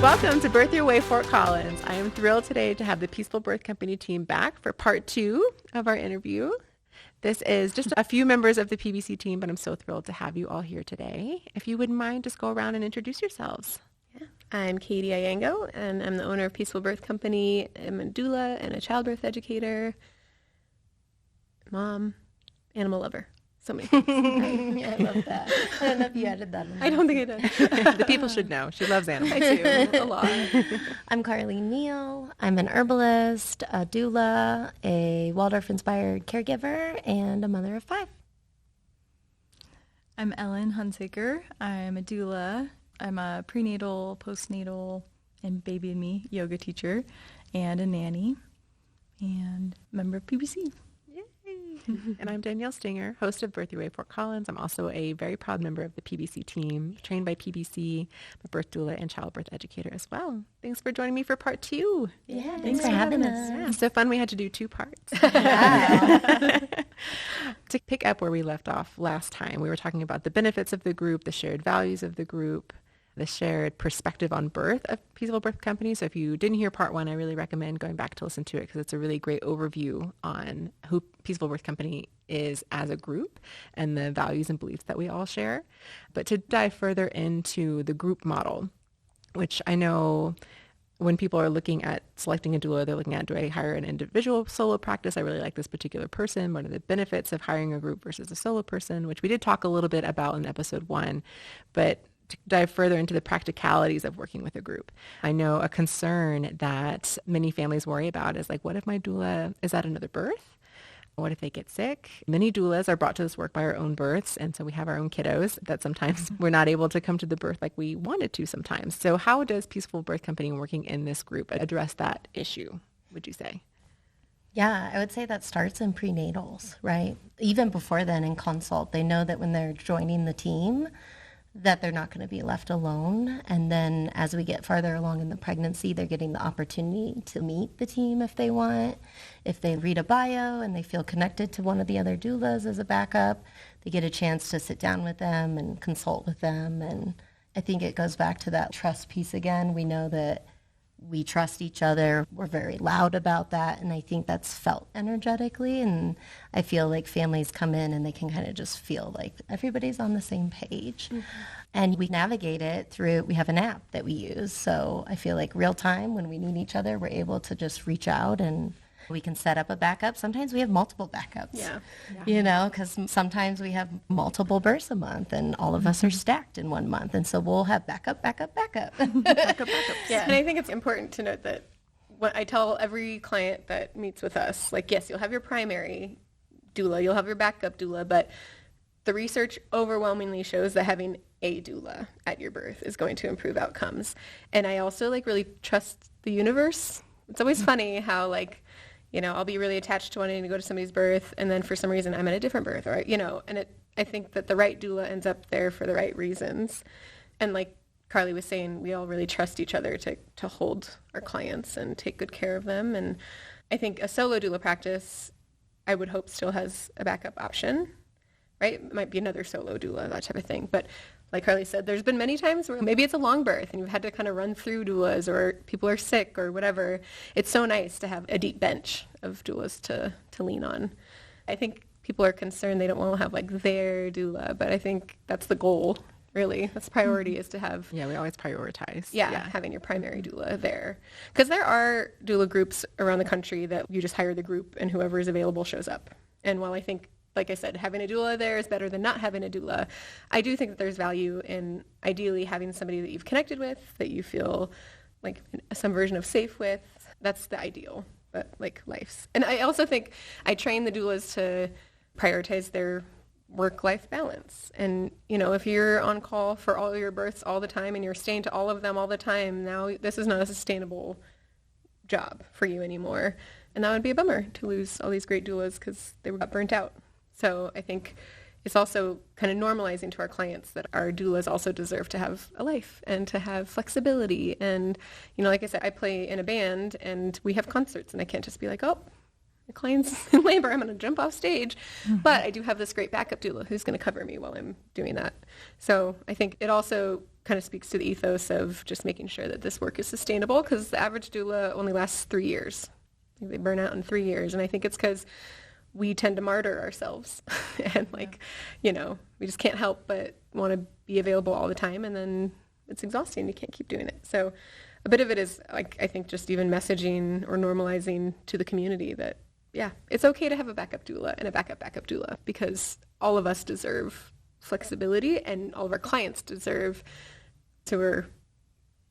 Welcome to Birth Your Way, Fort Collins. I am thrilled today to have the Peaceful Birth Company team back for part 2 of our interview. This is just a few members of the PBC team, but I'm so thrilled to have you all here today. If you wouldn't mind, just go around and introduce yourselves. Yeah. I'm Katie Ayango, and I'm the owner of Peaceful Birth Company. I'm a doula and a childbirth educator, mom, animal lover. So many things. I love that. I don't know if you added that in. I don't think I did. The people should know. She loves animals. I do, a lot. I'm Carly Neal. I'm an herbalist, a doula, a Waldorf-inspired caregiver, and a mother of 5. I'm Ellen Hunsaker. I'm a doula. I'm a prenatal, postnatal, and baby and me yoga teacher and a nanny and member of PBC. And I'm Danielle Stinger, host of Birth Your Way, Fort Collins. I'm also a very proud member of the PBC team, trained by PBC, I'm a birth doula and childbirth educator as well. Thanks for joining me for part 2. Yeah, thanks for having us. Yeah, so fun we had to do 2 parts. To pick up where we left off last time, we were talking about the benefits of the group, the shared values of the group, the shared perspective on birth of Peaceful Birth Company. So if you didn't hear part 1, I really recommend going back to listen to it because it's a really great overview on who Peaceful Birth Company is as a group and the values and beliefs that we all share. But to dive further into the group model, which I know when people are looking at selecting a doula, they're looking at, do I hire an individual solo practice? I really like this particular person. What are the benefits of hiring a group versus a solo person, which we did talk a little bit about in episode 1. But to dive further into the practicalities of working with a group. I know a concern that many families worry about is like, what if my doula is at another birth? What if they get sick? Many doulas are brought to this work by our own births, and so we have our own kiddos that sometimes we're not able to come to the birth like we wanted to sometimes. So how does Peaceful Birth Company working in this group address that issue, would you say? Yeah, I would say that starts in prenatals, right? Even before then in consult, they know that when they're joining the team, that they're not going to be left alone. And then as we get farther along in the pregnancy, they're getting the opportunity to meet the team if they want. If they read a bio and they feel connected to one of the other doulas as a backup, they get a chance to sit down with them and consult with them. And I think it goes back to that trust piece again. We know that we trust each other. We're very loud about that. And I think that's felt energetically. And I feel like families come in and they can kind of just feel like everybody's on the same page. Mm-hmm. And we navigate it through, we have an app that we use. So I feel like real time when we need each other, we're able to just reach out and we can set up a backup. Sometimes we have multiple backups, you know, because sometimes we have multiple births a month and all of us are stacked in 1 month. And so we'll have backup. Backups. Yeah. And I think it's important to note that what I tell every client that meets with us, like, yes, you'll have your primary doula, you'll have your backup doula, but the research overwhelmingly shows that having a doula at your birth is going to improve outcomes. And I also really trust the universe. It's always funny how I'll be really attached to wanting to go to somebody's birth, and then for some reason I'm at a different birth, or I think that the right doula ends up there for the right reasons. And like Carly was saying, we all really trust each other to hold our clients and take good care of them. And I think a solo doula practice, I would hope, still has a backup option, right? It might be another solo doula, that type of thing. But like Carly said, there's been many times where maybe it's a long birth and you've had to kind of run through doulas or people are sick or whatever. It's so nice to have a deep bench of doulas to lean on. I think people are concerned they don't want to have their doula, but I think that's the goal, really. That's the priority, is to have... Yeah, we always prioritize. Yeah, having your primary doula there. Because there are doula groups around the country that you just hire the group and whoever is available shows up. And while I think, like I said, having a doula there is better than not having a doula, I do think that there's value in ideally having somebody that you've connected with, that you feel like some version of safe with. That's the ideal, but life's. And I also think I train the doulas to prioritize their work-life balance. And, if you're on call for all your births all the time and you're staying to all of them all the time, now this is not a sustainable job for you anymore. And that would be a bummer to lose all these great doulas because they got burnt out. So I think it's also kind of normalizing to our clients that our doulas also deserve to have a life and to have flexibility. And, like I said, I play in a band and we have concerts and I can't just be like, oh, the client's in labor, I'm going to jump off stage, but I do have this great backup doula who's going to cover me while I'm doing that. So I think it also kind of speaks to the ethos of just making sure that this work is sustainable, because the average doula only lasts 3 years. I think they burn out in 3 years. And I think it's because we tend to martyr ourselves and we just can't help but want to be available all the time. And then it's exhausting. You can't keep doing it. So a bit of it is like, I think just even messaging or normalizing to the community that, yeah, it's okay to have a backup doula and a backup doula, because all of us deserve flexibility and all of our clients deserve, so we're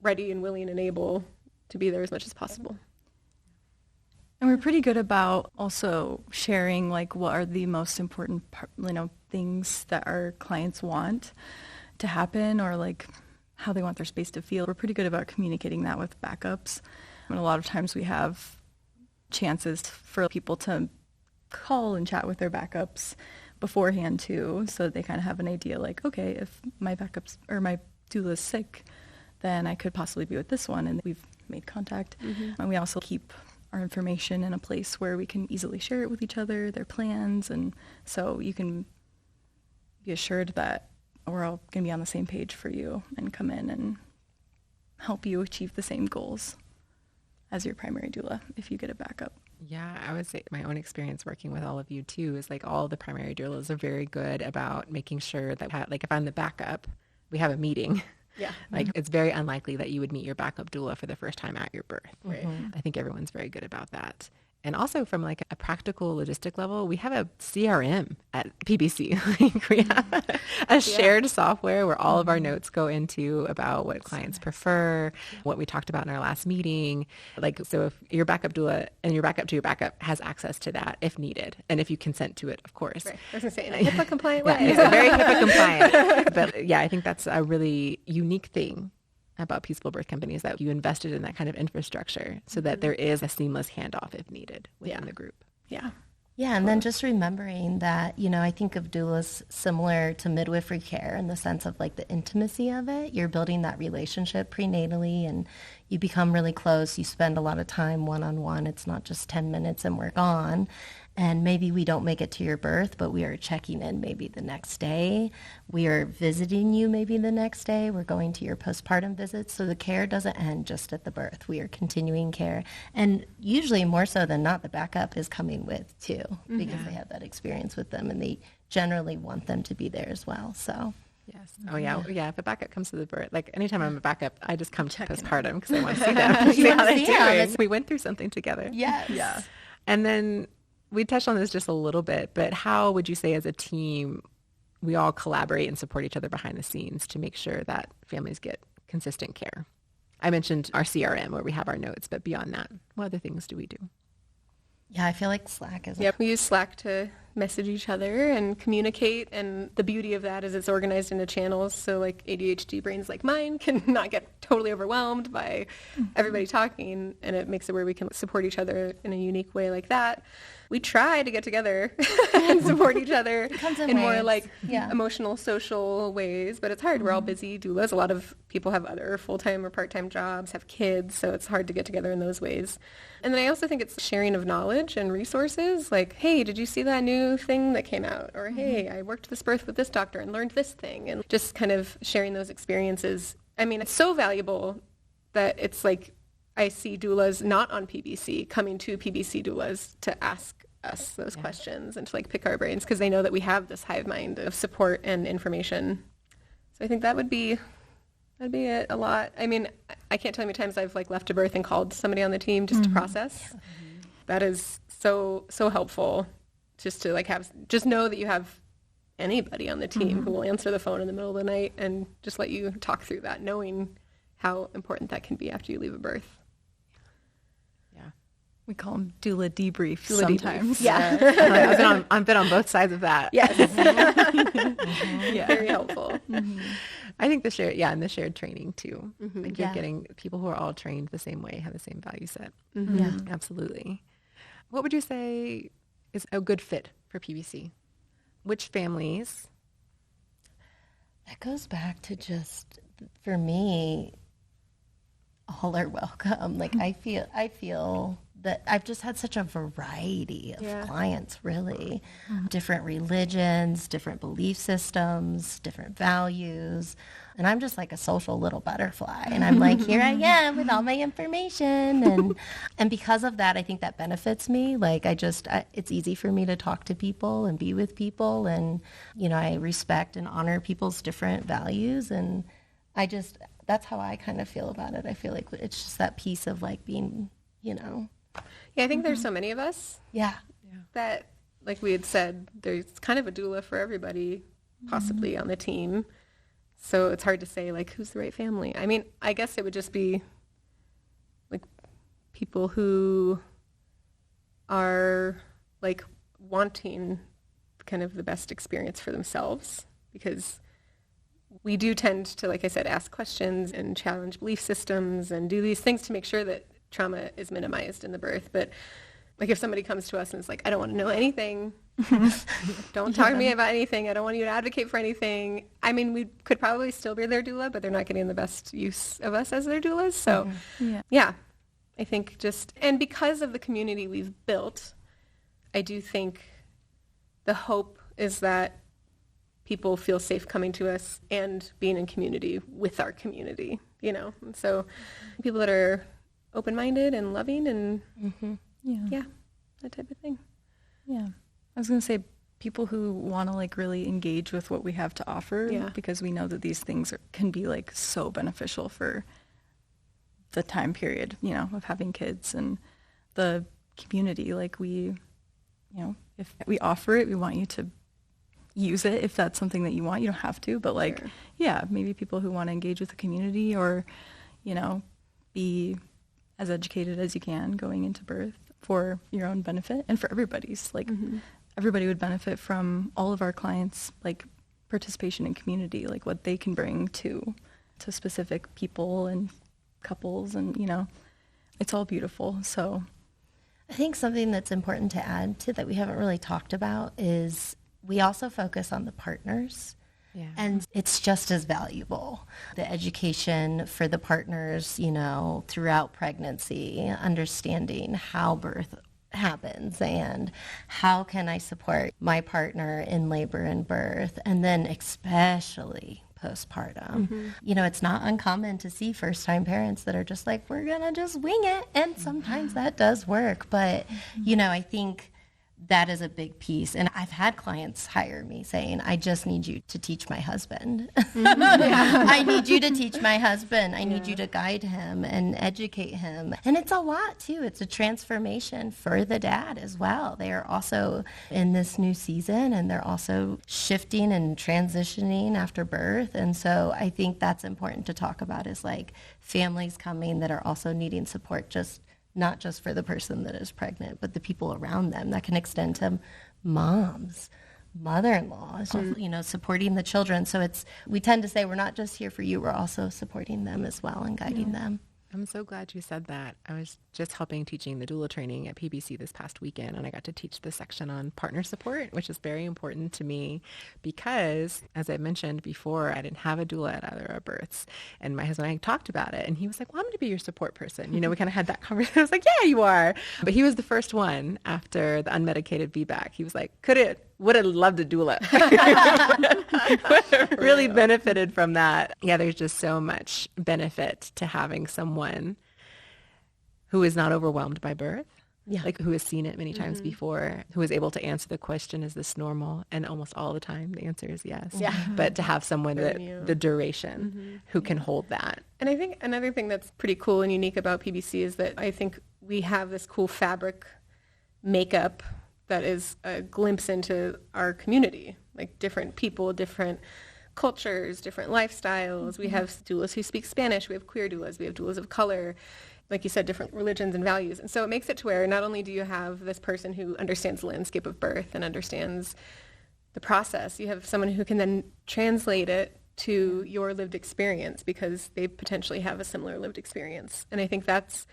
ready and willing and able to be there as much as possible. And we're pretty good about also sharing like what are the most important things that our clients want to happen, or like how they want their space to feel. We're pretty good about communicating that with backups. And a lot of times we have chances for people to call and chat with their backups beforehand too, so that they kind of have an idea like, okay, if my backups or my doula is sick, then I could possibly be with this one, and we've made contact. And we also keep our information in a place where we can easily share it with each other, their plans, and so you can be assured that we're all going to be on the same page for you and come in and help you achieve the same goals as your primary doula if you get a backup. Yeah, I would say my own experience working with all of you too is like all the primary doulas are very good about making sure that like if I'm the backup, we have a meeting. Yeah. Like it's very unlikely that you would meet your backup doula for the first time at your birth. Right. I think everyone's very good about that. And also from like a practical logistic level, we have a CRM at PBC. Like we have a shared software where all of our notes go into about what clients prefer, what we talked about in our last meeting. Like, so if your backup doula and your backup to your backup has access to that if needed. And if you consent to it, of course. Right. I was going to say, in a HIPAA compliant way. Yeah, it's a very HIPAA compliant. But yeah, I think that's a really unique thing about Peaceful Birth Companies, that you invested in that kind of infrastructure so that there is a seamless handoff if needed within the group. Yeah. Yeah, and then just remembering that, I think of doulas similar to midwifery care in the sense of like the intimacy of it. You're building that relationship prenatally and you become really close. You spend a lot of time one-on-one. It's not just 10 minutes and we're gone. And maybe we don't make it to your birth, but we are checking in maybe the next day. We are visiting you maybe the next day. We're going to your postpartum visits. So the care doesn't end just at the birth. We are continuing care. And usually more so than not, the backup is coming with too, because they have that experience with them and they generally want them to be there as well. So. Yes. Oh, yeah. Yeah. If a backup comes to the birth, like anytime I'm a backup, I just come to postpartum because I want to see them. See how they're doing. We went through something together. Yes. Yeah. And then we touched on this just a little bit, but how would you say as a team, we all collaborate and support each other behind the scenes to make sure that families get consistent care? I mentioned our CRM where we have our notes, but beyond that, what other things do we do? Yeah, I feel like Slack is. Yep, we use Slack to message each other and communicate, and the beauty of that is it's organized into channels, so like ADHD brains like mine can not get totally overwhelmed by everybody talking, and it makes it where we can support each other in a unique way like that. We try to get together and support each other in more like emotional, social ways, but it's hard. We're all busy doulas. A lot of people have other full-time or part-time jobs, have kids, so it's hard to get together in those ways. And then I also think it's sharing of knowledge and resources, like, hey, did you see that new thing that came out? Or, hey, I worked this birth with this doctor and learned this thing. And just kind of sharing those experiences. I mean, it's so valuable that it's like I see doulas not on PBC coming to PBC doulas to ask us those questions and to like pick our brains because they know that we have this hive mind of support and information. So I think that'd be it a lot. I mean, I can't tell you how many times I've like left a birth and called somebody on the team just to process. That is so helpful, just to like just know that you have anybody on the team who will answer the phone in the middle of the night and just let you talk through that, knowing how important that can be after you leave a birth. We call them doula debriefs sometimes. Yeah. I've been on both sides of that. Yes. Very helpful. I think the shared training too. Like you're getting people who are all trained the same way, have the same value set. Yeah. Absolutely. What would you say is a good fit for PBC? Which families? That goes back to just, for me, all are welcome. Like I feel that I've just had such a variety of Yeah. clients, really. Different religions, different belief systems, different values. And I'm just like a social little butterfly. And I'm like, here I am with all my information. And because of that, I think that benefits me. Like it's easy for me to talk to people and be with people. And, I respect and honor people's different values. And that's how I kind of feel about it. I feel like it's just that piece of like being, Yeah, I think there's so many of us yeah. that, like we had said, there's kind of a doula for everybody possibly on the team. So it's hard to say, like, who's the right family. I mean, I guess it would just be, like, people who are, like, wanting kind of the best experience for themselves, because we do tend to, like I said, ask questions and challenge belief systems and do these things to make sure that trauma is minimized in the birth. But like if somebody comes to us and is like, I don't want to know anything, don't talk to me about anything, I don't want you to advocate for anything. I mean, we could probably still be their doula, but they're not getting the best use of us as their doulas. So yeah, I think and because of the community we've built, I do think the hope is that people feel safe coming to us and being in community with our community, And so people that are open-minded and loving and that type of thing. Yeah. I was going to say people who want to like really engage with what we have to offer because we know that these things can be like so beneficial for the time period, of having kids and the community. Like if we offer it, we want you to use it if that's something that you want. You don't have to, but like, maybe people who want to engage with the community or, be as educated as you can going into birth for your own benefit and for everybody's. Like everybody would benefit from all of our clients, like participation in community, like what they can bring to specific people and couples, and it's all beautiful. So I think something that's important to add to that we haven't really talked about is we also focus on the partners. Yeah. And it's just as valuable. The education for the partners, throughout pregnancy, understanding how birth happens and how can I support my partner in labor and birth, and then especially postpartum. It's not uncommon to see first-time parents that are just like, we're going to just wing it. And sometimes that does work. But, I think that is a big piece. And I've had clients hire me saying, I just need you to teach my husband. I need you to teach my husband. I need you to guide him and educate him. And it's a lot too. It's a transformation for the dad as well. They are also in this new season and they're also shifting and transitioning after birth. And so I think that's important to talk about, is like families coming that are also needing support, not just for the person that is pregnant, but the people around them. That can extend to moms, mother-in-laws, supporting the children. So we tend to say we're not just here for you, we're also supporting them as well and guiding them. I'm so glad you said that. I was just teaching the doula training at PBC this past weekend, and I got to teach the section on partner support, which is very important to me because, as I mentioned before, I didn't have a doula at either of our births. And my husband and I talked about it, and he was like, well, I'm going to be your support person. We kind of had that conversation. I was like, yeah, you are. But he was the first one after the unmedicated VBAC. He was like, would have loved a doula. Really benefited from that. Yeah, there's just so much benefit to having someone who is not overwhelmed by birth, like who has seen it many times before, who is able to answer the question, is this normal? And almost all the time the answer is yes. Yeah. But to have someone the duration who can hold that. And I think another thing that's pretty cool and unique about PBC is that I think we have this cool fabric makeup that is a glimpse into our community, like different people, different cultures, different lifestyles. We have doulas who speak Spanish. We have queer doulas. We have doulas of color. Like you said, different religions and values. And so it makes it to where not only do you have this person who understands the landscape of birth and understands the process, you have someone who can then translate it to your lived experience because they potentially have a similar lived experience. And I think that's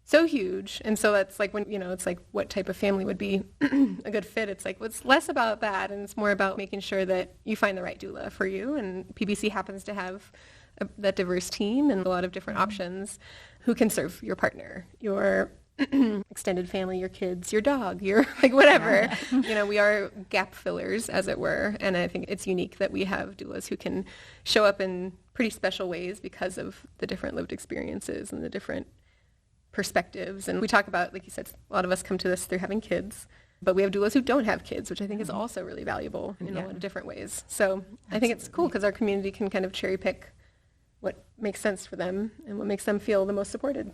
so huge. And so that's like when, it's like what type of family would be a good fit. It's like, well, it's less about that. And it's more about making sure that you find the right doula for you. And PBC happens to have that diverse team and a lot of different options who can serve your partner, your extended family, your kids, your dog, your like whatever. We are gap fillers, as it were. And I think it's unique that we have doulas who can show up in pretty special ways because of the different lived experiences and the different perspectives. And we talk about, like you said, a lot of us come to this through having kids, but we have doulas who don't have kids, which I think is also really valuable in a lot of different ways. So I think it's cool because our community can kind of cherry pick what makes sense for them and what makes them feel the most supported.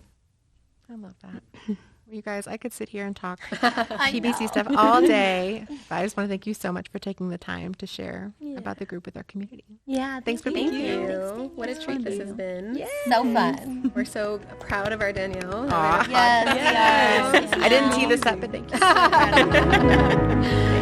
I love that. Well, you guys, I could sit here and talk PBC stuff all day. But I just want to thank you so much for taking the time to share about the group with our community. Yeah, Thanks for being here. Thank you. What a treat this has been. Yes. So fun. We're so proud of our Danielle. Yes. I didn't tee this up, but thank you.